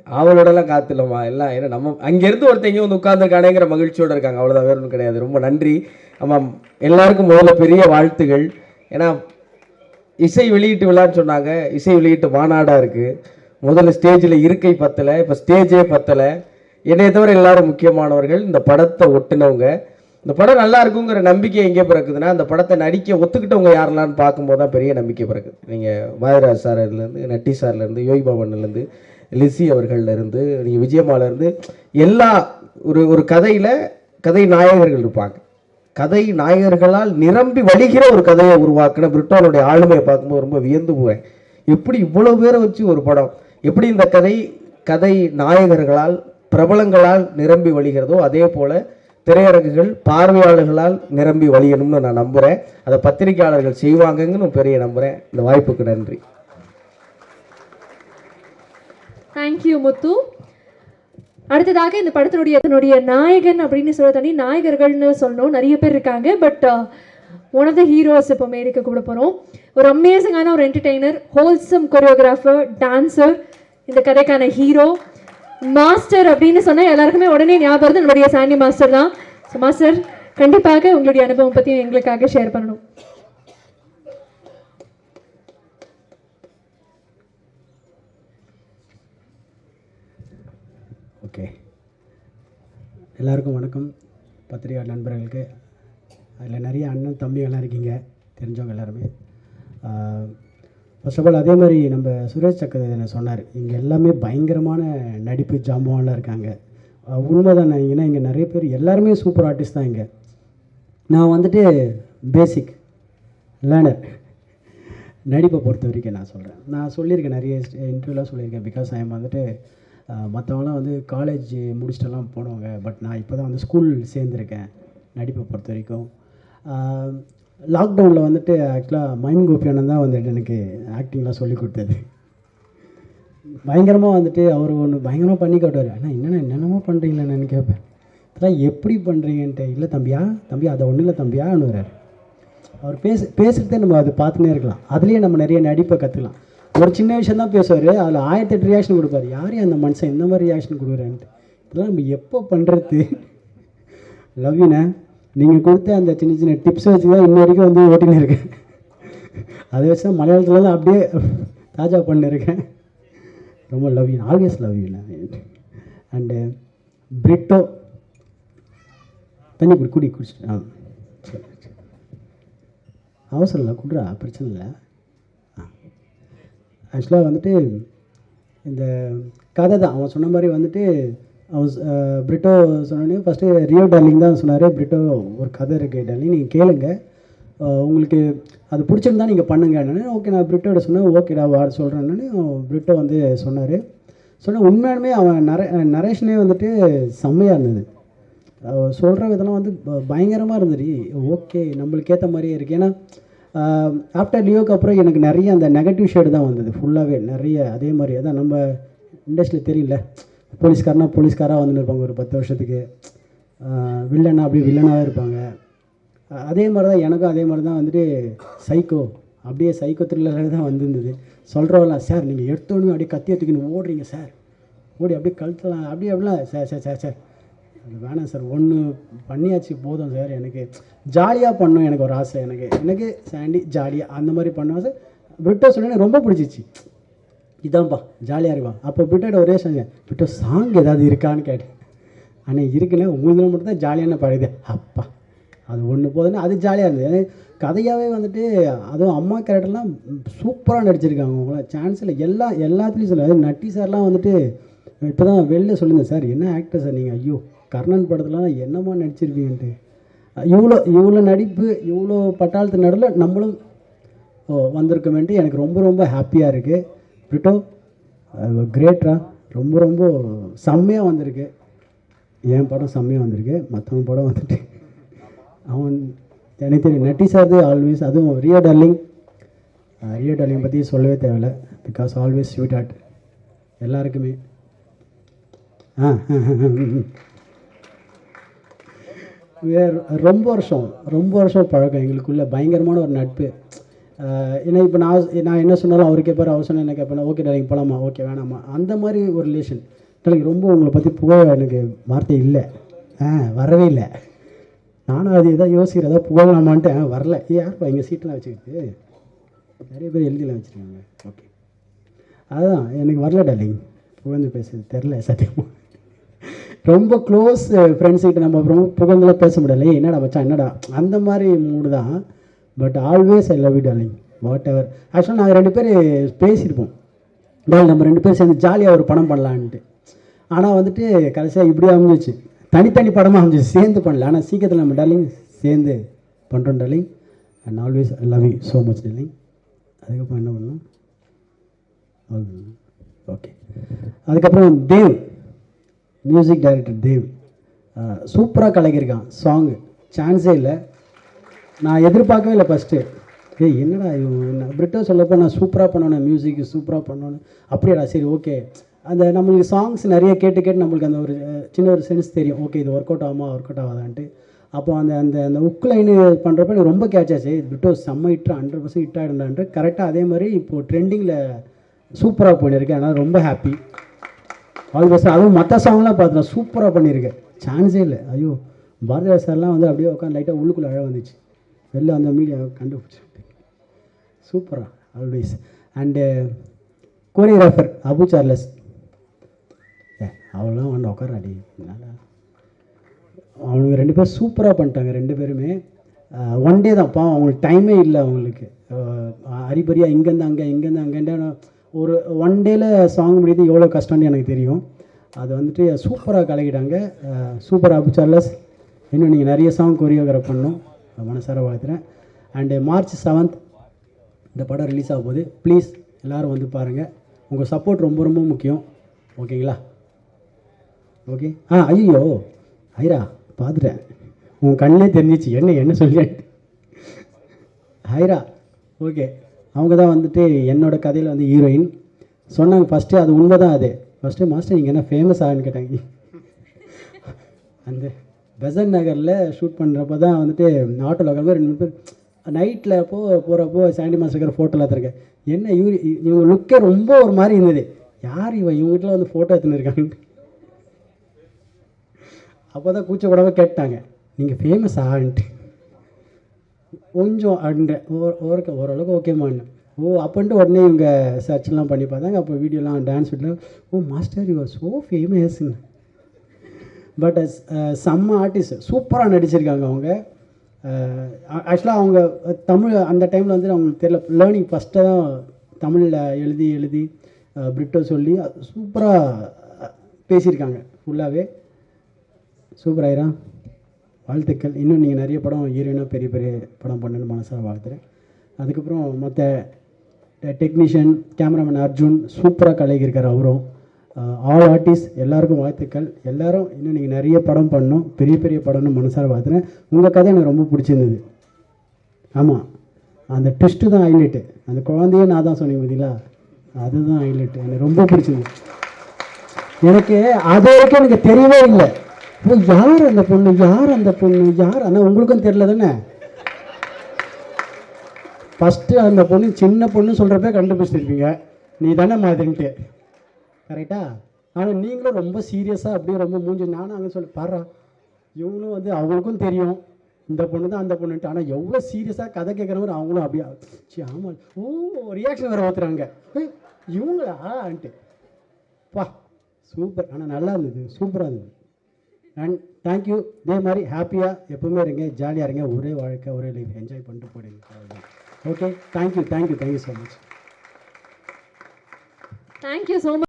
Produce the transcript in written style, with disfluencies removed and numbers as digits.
அவளோடலாம் காத்துலம்மா எல்லாம் ஏன்னா நம்ம அங்கேருந்து ஒருத்தங்க வந்து உட்காந்துருக்கானேங்கிற மகிழ்ச்சியோடு இருக்காங்க, அவ்வளோதான், வேறு ஒன்றும் கிடையாது. ரொம்ப நன்றி. ஆமாம், எல்லாருக்கும் முதல்ல பெரிய வாழ்த்துகள். ஏன்னா இசை வெளியீட்டு விழான்னு சொன்னாங்க, இசை வெளியீட்டு மாநாடாக இருக்குது. முதல்ல ஸ்டேஜில் இருக்கை பத்தலை, இப்போ ஸ்டேஜே பத்தலை. என்னை தவிர எல்லாரும் முக்கியமானவர்கள், இந்த படத்தை ஒட்டுனவங்க. இந்த படம் நல்லா இருக்குங்கிற நம்பிக்கை எங்கே பிறக்குதுன்னா, அந்த படத்தை நடிக்க ஒத்துக்கிட்டவங்க யாரெல்லாம்னு பார்க்கும்போது தான் பெரிய நம்பிக்கை பிறக்குது. நீங்கள் பாரதிராஜ் சார்லேருந்து, நட்டி சார்லேருந்து, யோகி பவன்லேருந்து, லிசி அவர்கள்லேருந்து, நீங்கள் விஜயமாலேருந்து, எல்லா ஒரு கதையில் கதை நாயகர்கள் இருப்பாங்க. கதை நாயகர்களால் நிரம்பி வழிகிற ஒரு கதையை உருவாக்கின பிரிட்டோனுடைய ஆளுமையை பார்க்கும்போது ரொம்ப வியந்து போவேன். எப்படி இவ்வளோ பேரை வச்சு ஒரு படம், எப்படி இந்த கதை நாயகர்களால் பிரபலங்களால் நிரம்பி வழிகிறதோ அதே போல் திரையரங்குகள் பார்வையாளர்களால் நிரம்பி வழியணும்னு நான் நம்புகிறேன். அதை பத்திரிகையாளர்கள் செய்வாங்கன்னு பெரிய நம்புகிறேன். இந்த வாய்ப்புக்கு நன்றி. தேங்க்யூ முத்து. அடுத்ததாக இந்த படத்தினுடைய நாயகன் அப்படின்னு சொல்ல தனி நாயகர்கள்னு சொல்லணும், நிறைய பேர் இருக்காங்க. But one of the heroes இப்போ மேரிக்க கூட போகிறோம். ஒரு அமேசிங்கான ஒரு என்டர்டெய்னர், ஹோல்சம் கொரியோகிராஃபர், டான்சர், இந்த கதைக்கான ஹீரோ, மாஸ்டர் அப்படின்னு சொன்னால் எல்லாருக்குமே உடனே ஞாபகம் வருது நம்மளுடைய சாண்டி மாஸ்டர் தான். ஸோ மாஸ்டர், கண்டிப்பாக உங்களுடைய அனுபவம் பற்றியும் எங்களுக்காக ஷேர் பண்ணணும். ஓகே, எல்லாருக்கும் வணக்கம். பத்திரிகை நண்பர்களுக்கு, அதில் நிறைய அண்ணன் தம்பிகள்லாம் இருக்கீங்க, தெரிஞ்சவங்க எல்லாருமே. ஃபர்ஸ்ட் ஆஃப் ஆல், அதே மாதிரி நம்ம சுரேஷ் சக்கரவர்த்தி சொன்னார், இங்கே எல்லாமே பயங்கரமான நடிப்பு ஜாம்பவான்லாம் இருக்காங்க. உண்மைதான். ஏன்னா இங்கே நிறைய பேர் எல்லாருமே சூப்பர் ஆர்டிஸ்ட் தான். இங்கே நான் வந்துட்டு பேசிக் லேர்னர். நடிப்பை பொறுத்த வரைக்கும் நான் சொல்லியிருக்கேன், நிறைய இன்டர்வியூலாம் சொல்லியிருக்கேன். பிகாஸ் ஐ எம் வந்துட்டு மற்றவங்களாம் வந்து காலேஜ் முடிச்சுட்டெல்லாம் போனவங்க. பட் நான் இப்போ தான் வந்து ஸ்கூல் சேர்ந்துருக்கேன். நடிப்பை பொறுத்த வரைக்கும் லாக்டவுனில் வந்துட்டு ஆக்சுவலாக மைம் கோபியானந்த் தான் வந்துட்டு எனக்கு ஆக்டிங்லாம் சொல்லி கொடுத்தது. பயங்கரமாக வந்துட்டு அவர் ஒன்று பயங்கரமாக பண்ணி காட்டுவார். ஆனால் என்னென்னமோ பண்ணுறீங்களே நான் கேட்பேன், இதெல்லாம் எப்படி பண்ணுறீங்கன்ட்டு. இல்லை தம்பியா அதை ஒன்றும் இல்லை தம்பியான்னு வர்றார். அவர் பேசுகிறதே நம்ம அது பார்த்துனே இருக்கலாம். அதுலேயே நம்ம நிறைய நடிப்பை கற்றுக்கலாம். ஒரு சின்ன விஷயம் தான் பேசுவார், அதில் 1008 ரியாக்ஷன் கொடுப்பார். யாரையும் அந்த மனுஷன் இந்த மாதிரி ரியாக்ஷன் கொடுக்குறேன்ட்டு. இதெல்லாம் நம்ம எப்போ பண்ணுறது? லவ்யூண்ணே, நீங்கள் கொடுத்த அந்த சின்ன சின்ன டிப்ஸை வச்சு தான் இன்ன வரைக்கும் வந்து ஓட்டின்னு இருக்கேன். அதை வச்சு தான் மலையாளத்தில் தான் அப்படியே தாஜா பண்ணிருக்கேன். ரொம்ப லவ்யூ, ஆல்வேஸ் லவ்யூண்ணே. அண்டு பிரிட்டோ, தண்ணி குடிச்சிட்டு சரி, அவசரம் இல்லை, குடுறா, பிரச்சனை இல்லை. ஆக்சுவலாக வந்துட்டு இந்த கதை தான் அவன் சொன்ன மாதிரி வந்துட்டு அவன் பிரிட்டோ சொன்னோடனே ஃபஸ்ட்டு ரியோ டார்லிங் தான் சொன்னார். பிரிட்டோ ஒரு கதை இருக்குது டார்லிங், நீங்கள் கேளுங்க, உங்களுக்கு அது பிடிச்சிருந்தா நீங்கள் பண்ணுங்கன்னு. ஓகே, நான் பிரிட்டோட சொன்னேன். ஓகேடா சொல்கிறேன்னு பிரிட்டோ வந்து சொன்னார். உண்மையாலுமே அவன் நரேஷனே வந்துட்டு செம்மையாக இருந்தது. சொல்கிற விதெல்லாம் வந்து பயங்கரமாக இருந்தது. ஓகே, நம்மளுக்கு ஏற்ற மாதிரியே இருக்குது. ஏன்னா ஆஃப்டர் லியோக்கு அப்புறம் எனக்கு நிறைய அந்த நெகட்டிவ் ஷேடு தான் வந்தது ஃபுல்லாகவே நிறைய. அதே மாதிரி அதான் நம்ம இண்டஸ்ட்ரியில் தெரியல, போலீஸ்காராக வந்துன்னு இருப்பாங்க ஒரு 10 வருஷத்துக்கு, வில்லனா அப்படி வில்லனாகவே இருப்பாங்க. அதே மாதிரி தான் எனக்கும் அதே மாதிரி தான் வந்துட்டு சைக்கோ, அப்படியே சைக்கோ த்ரில்லராக தான் வந்துருந்தது. சொல்கிறவங்களாம், சார் நீங்கள் எடுத்தோன்னு அப்படியே கத்தியை தூக்கின்னு ஓடுறீங்க சார், ஓடி அப்படியே கழுத்தலாம் அப்படிலாம். சார் அது வேணாம் சார், ஒன்று பண்ணியாச்சு போதும் சார். எனக்கு ஜாலியாக பண்ணணும், எனக்கு ஒரு ஆசை. எனக்கு சாண்டி ஜாலியாக அந்த மாதிரி பண்ணுவேன் சார். பிரிட்டோ சொன்னேன்னு ரொம்ப பிடிச்சிச்சு. இதான்ப்பா ஜாலியாக இருப்பான். அப்போ பிரிட்டோட ஒரே சொன்னேன், பிரிட்டோ சாங் ஏதாவது இருக்கான்னு கேட்டேன். ஆனால் இருக்குன்னு உங்களுக்கு மட்டும் தான் ஜாலியான பாடுது. அப்பா அது ஒன்று போதுன்னா அது ஜாலியாக இருந்தது. எனக்கு கதையாகவே வந்துட்டு அதுவும் அம்மா கேரக்டர்லாம் சூப்பராக நடிச்சிருக்காங்க. அவங்கள சான்ஸ் இல்லை, எல்லாத்துலேயும் சொல்ல. அது நட்டி சார்லாம் வந்துட்டு இப்போ தான் வெளில சொல்லுங்கள் சார், என்ன ஆக்டர் சார் நீங்கள், ஐயோ கர்ணன் படத்துலாம் என்னமா நடிச்சிருப்பீங்கன்ட்டு. இவ்வளோ நடிப்பு, இவ்வளோ பட்டாளத்து நடுவில் நம்மளும் வந்திருக்கோமேன்ட்டு எனக்கு ரொம்ப ரொம்ப ஹாப்பியாக இருக்குது. பிரிட்டோ கிரேட்ரா, ரொம்ப செம்மையாக வந்திருக்கு. என் படம் செம்மையாக வந்திருக்கு. மற்றவங்க படம் வந்துட்டு அவன் எனக்கு தெரியும். நட்டி சார்து ஆல்வேஸ், அதுவும் ரியோ டார்லிங் பற்றி சொல்லவே தேவையில்லை. பிகாஸ் ஆல்வேஸ் ஸ்வீட் ஹார்ட் எல்லாருக்குமே. ரொம்ப வருஷம் பழக்கம் எங்களுக்குள்ள, பயங்கரமான ஒரு நட்பு. ஏன்னா இப்போ நான் என்ன சொன்னாலும் அவர் கேட்பார், அவர் சொன்னால் என்ன கேட்பேன், ஓகே டார்லிங் போகலாமா, ஓகே வேணாமா, அந்த மாதிரி ஒரு ரிலேஷன். டார்லிங் ரொம்ப உங்களை பற்றி புகழ எனக்கு வார்த்தை இல்லை, வரவே இல்லை. நானும் அது எதாவது யோசிக்கிறதா புகழலாமான்ட்டு வரல. யாருப்பா இங்கே சீட்டெலாம் வச்சுக்கிட்டு நிறைய பேர் எழுதிலாம் வச்சுருக்காங்க. ஓகே அதுதான் எனக்கு வரல டார்லிங், புகழ்ந்து பேசுறது தெரில சத்தியமாக. ரொம்ப க்ளோஸ் ஃப்ரெண்ட்ஸ்கிட்ட நம்ம ரொம்ப புகழ்ந்துலாம் பேச முடியல, என்னடா மச்சான் என்னடா அந்த மாதிரி மூடு தான். But always I love you darling whatever. ஆக்சுவலாக நாங்கள் 2 பேர் பேசியிருப்போம், டார்லிங் நம்ம 2 பேர் சேர்ந்து ஜாலியாக ஒரு படம் பண்ணலான்ட்டு. ஆனால் வந்துட்டு கடைசியாக இப்படி அமைஞ்சிச்சு, தனித்தனி படமாக அமைஞ்சிச்சு, சேர்ந்து பண்ணல. ஆனால் சீக்கிரத்தில் நம்ம டார்லிங் சேர்ந்து பண்ணுறோம் darling. And always I love you so much darling. அதுக்கப்புறம் என்ன பண்ணோம், ஓகே. அதுக்கப்புறம் தேவ், மியூசிக் டைரக்டர் தேவ் சூப்பராக கலக்கியிருக்கான். சாங்கு சான்ஸே இல்லை, நான் எதிர்பார்க்கவே இல்லை ஃபஸ்ட்டு. என்னடா இவன் பிரிட்டோ சொல்லப்போ நான் சூப்பராக பண்ணணும், மியூசிக் சூப்பராக பண்ணணும் அப்படியாடா, சரி ஓகே. அந்த நம்மளுக்கு சாங்ஸ் நிறைய கேட்டு கேட்டு நம்மளுக்கு அந்த ஒரு சின்ன ஒரு சென்ஸ் தெரியும், ஓகே இது ஒர்க் அவுட் ஆகுமா ஒர்க் அவுட் ஆகாதான்ட்டு. அப்போ அந்த அந்த அந்த உக் லைனு பண்ணுறப்ப எனக்கு ரொம்ப கேட்ச் ஆச்சு, பிரிட்டோ செம்ம ஹிட் 100% ஹிட் ஆகிடும்டான்ட்டு. கரெக்டாக அதே மாதிரி இப்போது ட்ரெண்டிங்கில் சூப்பராக போயிருக்கு. அதனால் ரொம்ப ஹாப்பி ஆல்வேஸ். அதுவும் மற்ற சாங்லாம் பார்த்தேன் சூப்பராக பண்ணியிருக்கேன், சான்ஸே இல்லை. ஐயோ பாரதியார் சார்லாம் வந்து அப்படியே உட்காந்து லைட்டாக உள்ளுக்குள்ளே அழகாக வந்துச்சு, வெளில அந்த மீடியா கண்டுபிடிச்சி சூப்பராக always. And choreographer Abu Charles, அவெல்லாம் வந்து உட்காராடி, அவனுங்க 2 பேர் சூப்பராக பண்ணிட்டாங்க 2 பேருமே. ஒன் டே தான் பாவம், அவங்களுக்கு டைமே இல்லை அவங்களுக்கு. அரிபரியாக இங்கேருந்து அங்கே இங்கேருந்து அங்கேன்னு ஒரு 1 டேயில் சாங் முடியுது, எவ்வளோ கஷ்டம்னு எனக்கு தெரியும். அது வந்துட்டு சூப்பராக கலக்கிட்டாங்க. சூப்பர் அபு சார்லஸ், இன்னும் நீங்கள் நிறைய சாங் கொரியோகிராஃப் பண்ணணும், மனசார வாழ்த்துறேன். அண்டு March 7th இந்த படம் ரிலீஸ் ஆக போகுது. ப்ளீஸ் எல்லோரும் வந்து பாருங்கள், உங்கள் சப்போர்ட் ரொம்ப ரொம்ப முக்கியம், ஓகேங்களா? ஓகே. ஐயோ ஐரா பார்த்துட்டேன், உங்கள் கண்ணே தெரிஞ்சிச்சு என்ன சொல்லிட்டு. ஐரா ஓகே, அவங்க தான் வந்துட்டு என்னோடய கதையில் வந்து ஹீரோயின் சொன்னாங்க ஃபஸ்ட்டு. அது உண்மை தான். அது ஃபஸ்ட்டு மாஸ்டர் நீங்கள் என்ன ஃபேமஸ் ஆகுன்னு கேட்டாங்க. அந்த பெசன் நகரில் ஷூட் பண்ணுறப்ப தான் வந்துட்டு ஆட்டோவில் உட்காந்து 2 பேர் நைட்டில் போகிறப்போ சாண்டி மாஸ்டர் ஃபோட்டோவில் எடுத்துருக்கேன். என்ன இவங்க லுக்கே ரொம்ப ஒரு மாதிரி இருந்தது, யார் இவங்ககிட்ட வந்து ஃபோட்டோ எடுத்துன்னு இருக்காங்க. அப்போ தான் கூச்சப்படாமல் கேட்டாங்க நீங்கள் ஃபேமஸ் ஆன்ட்டு. கொஞ்சம் அண்டேன் ஓரளவுக்கு ஓகேமான்னு. அப்போன்ட்டு உடனே இவங்க சர்ச்லாம் பண்ணி பார்த்தாங்க. அப்போ வீடியோலாம் dance video, master you are so ஃபேமஸ்ன்னு. பட் செம்ம ஆர்டிஸ்ட், சூப்பராக நடிச்சிருக்காங்க அவங்க. ஆக்சுவலாக அவங்க தமிழ் அந்த டைமில் வந்து அவங்களுக்கு தெரியல, லேர்னிங் ஃபஸ்ட்டு தான் தமிழில் எழுதி பிரிட்டோ சொல்லி சூப்பராக பேசியிருக்காங்க ஃபுல்லாகவே. சூப்பர் ஆயிரா, வாழ்த்துக்கள். இன்னும் நீங்கள் நிறைய படம் ஹீரோயினாக பெரிய பெரிய படம் பண்ணணும்னு மனசாக வாழ்த்துறேன். அதுக்கப்புறம் மற்ற டெக்னீஷியன் கேமராமேன் அர்ஜுன் சூப்பராக கலக்கியிருக்கார் அவரும். ஆல் ஆர்டிஸ்ட் எல்லாருக்கும் வாழ்த்துக்கள். எல்லோரும் இன்னும் நீங்கள் நிறைய படம் பண்ணணும், பெரிய பெரிய படம்னு மனசார பார்த்துறேன். உங்கள் கதை எனக்கு ரொம்ப பிடிச்சிருந்தது. ஆமாம், அந்த ட்விஸ்ட்டு தான் ஹைலைட்டு. அந்த குழந்தையே நான் தான் சொன்னீங்க பார்த்தீங்களா, அதுதான் ஹைலைட்டு. எனக்கு ரொம்ப பிடிச்சிருந்தது. எனக்கு அது வரைக்கும் எனக்கு தெரியவே இல்லை, யார் அந்த பொண்ணு யார், ஆனால் உங்களுக்கும் தெரியல தானே. ஃபஸ்ட்டு அந்த பொண்ணு சின்ன பொண்ணு சொல்கிறப்ப கண்டுபிடிச்சிருப்பீங்க, நீ தானே மாதிரின்ட்டு, கரெக்டா? ஆனால் நீங்களும் ரொம்ப சீரியஸாக அப்படியே ரொம்ப மூஞ்சி, நானும் அங்கே சொல்லி பாடுறா, இவங்களும் வந்து அவங்களுக்கும் தெரியும் இந்த பொண்ணு தான் அந்த பொண்ணுன்ட்டு. ஆனால் எவ்வளோ சீரியஸாக கதை கேட்குறவங்க அவங்களும் அப்படியே ஆமாம் ரியாக்ஷன் வேறு ஊற்றுறாங்க, இவங்களான்ட்டு. பா சூப்பர், ஆனால் நல்லா இருந்தது, சூப்பராக இருந்தது. And thank you. இதே மாதிரி ஹாப்பியாக எப்பவுமே இருங்க, ஜாலியாக இருங்க, ஒரே வாழ்க்கை ஒரே லைஃப் என்ஜாய் பண்ணிட்டு போடுங்க. Okay, thank you so much. Thank you so much.